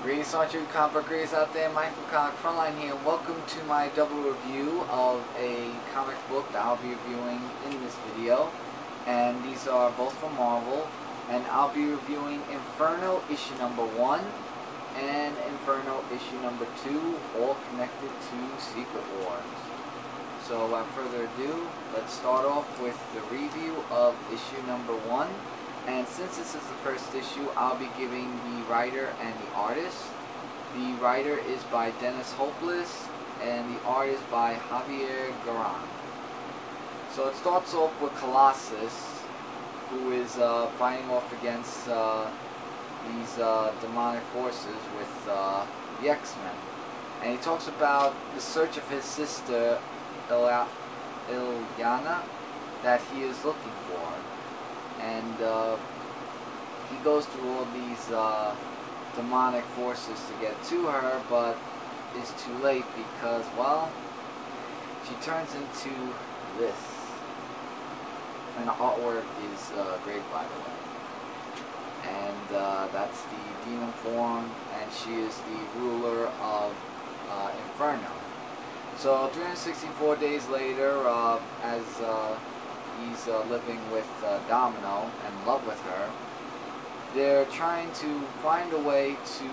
Greetings, all you comic book readers out there. Mike from Comic Frontline here. Welcome to my double review of a comic book that I'll be reviewing in this video. And these are both from Marvel. And I'll be reviewing Inferno issue number 1 and Inferno issue number 2, all connected to Secret Wars. So without further ado, let's start off with the review of issue number 1. And since this is the first issue, I'll be giving the writer and the artist. The writer is by Dennis Hopeless, and the art is by Javier Garran. So it starts off with Colossus, who is fighting off against these demonic forces with the X-Men. And he talks about the search of his sister, Ilyana, that he is looking for. And he goes through all these demonic forces to get to her, but it's too late because, well, she turns into this. And the artwork is great, by the way. And that's the demon form, and she is the ruler of Inferno. So 364 days later, as he's living with Domino and in love with her, they're trying to find a way to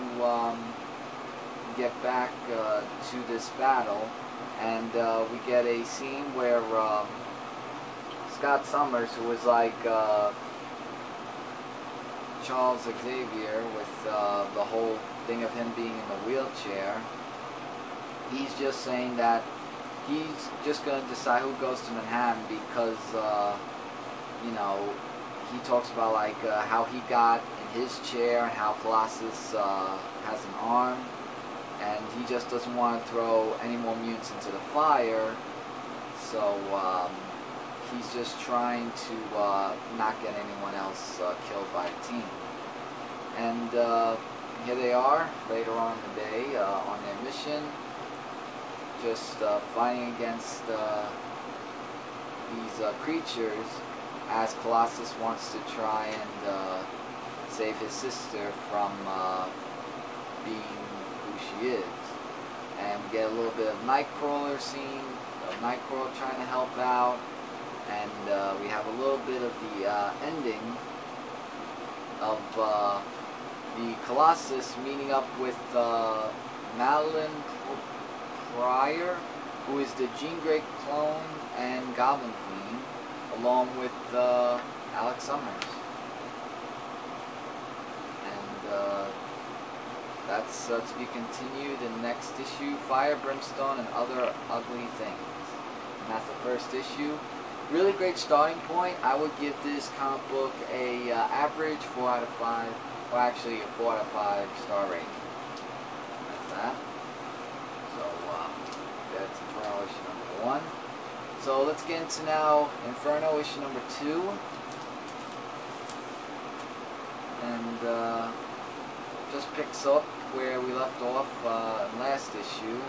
get back to this battle, and we get a scene where Scott Summers, who was like Charles Xavier with the whole thing of him being in the wheelchair, he's just saying that he's just going to decide who goes to Manhattan because, you know, he talks about like how he got in his chair and how Colossus has an arm, and he just doesn't want to throw any more mutants into the fire, so he's just trying to not get anyone else killed by the team. And here they are later on in the day on their mission, just fighting against these creatures, as Colossus wants to try and save his sister from being who she is. And we get a little bit of Nightcrawler scene, of Nightcrawler trying to help out, and we have a little bit of the ending of the Colossus meeting up with Madeline Pryor, who is the Jean Grey clone and Goblin Queen, along with Alex Summers. And that's to be continued in the next issue, Fire, Brimstone, and Other Ugly Things. And that's the first issue. Really great starting point. I would give this comic book a average 4 out of 5, or actually a 4 out of 5 star rating. That's that. So that's Inferno issue number 1. So let's get into now Inferno issue number 2. And just picks up where we left off in last issue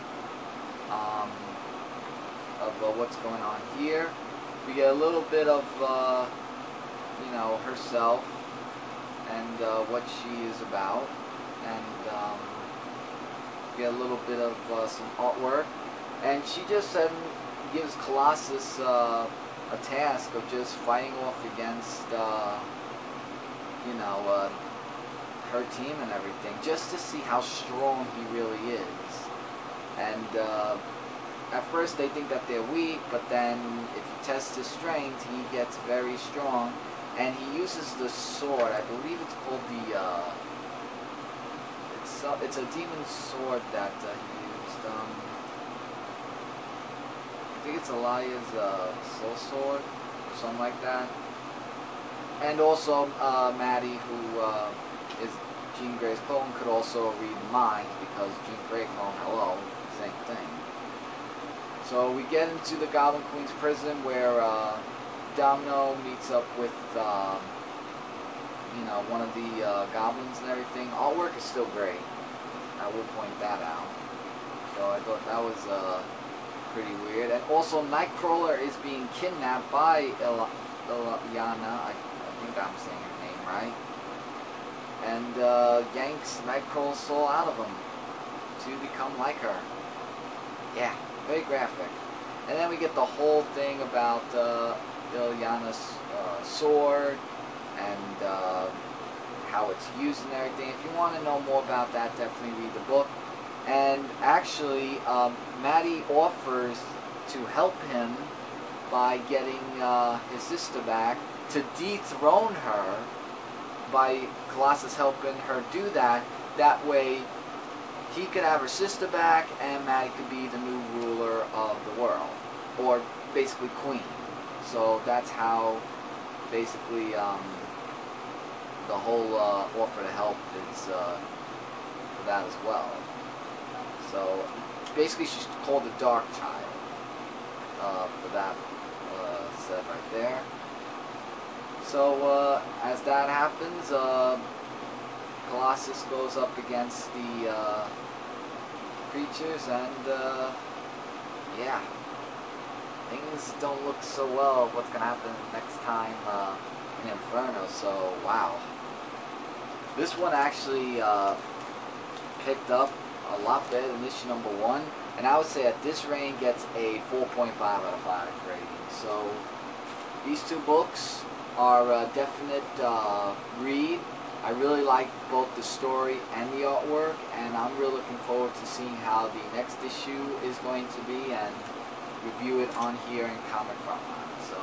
of what's going on here. We get a little bit of, you know, herself and what she is about, and we get a little bit of some artwork, and she just gives Colossus a task of just fighting off against, you know, her team and everything, just to see how strong he really is. And at first they think that they're weak, but then if you test his strength, he gets very strong, and he uses the sword. I believe it's called the it's a demon sword that he used. I think it's Elias' soul sword or something like that. And also Maddie, who is Jean Grey's clone, could also read minds, because Jean Grey clone, hello, same thing. So we get into the Goblin Queen's prison, where Domino meets up with, you know, one of the goblins and everything. Artwork is still great. I will point that out. So I thought that was pretty weird. And also Nightcrawler is being kidnapped by Ilyana. I think I'm saying her name right. and yanks Nightcrawler's soul out of him to become like her. Yeah, very graphic. And then we get the whole thing about Illyana's sword and how it's used and everything. If you want to know more about that, definitely read the book. And actually, Maddie offers to help him by getting his sister back, to dethrone her by Colossus helping her do that. That way he could have her sister back and Maddie could be the new ruler of the world, or basically queen. So that's how basically the whole offer to help is for that as well. So basically she's called the Dark Child for that said right there. So as that happens, Colossus goes up against the creatures, and yeah, things don't look so well of what's going to happen next time in Inferno. So wow, this one actually picked up a lot better than issue number 1, and I would say at this range gets a 4.5 out of 5 rating. So these two books are a definite read. I really like both the story and the artwork, and I'm really looking forward to seeing how the next issue is going to be and review it on here in Comic Frontline. So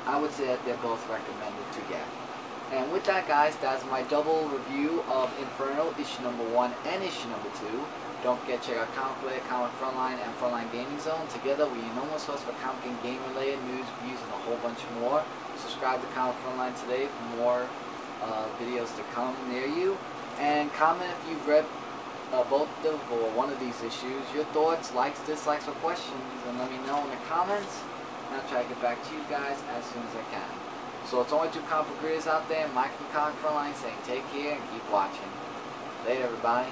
I would say that they're both recommended to get. And with that, guys, that's my double review of Inferno, issue number 1 and issue number 2. Don't forget to check out Comic Play, Comic Frontline, and Frontline Gaming Zone. Together, we are your normal source for comic and game-related news, reviews, and a whole bunch more. Subscribe to Comic Frontline today for more videos to come near you. And comment if you've read both of or one of these issues, your thoughts, likes, dislikes, or questions, and let me know in the comments. And I'll try to get back to you guys as soon as I can. So it's only two comic book readers out there, Mike from Comic Frontline, saying take care and keep watching. Later, everybody.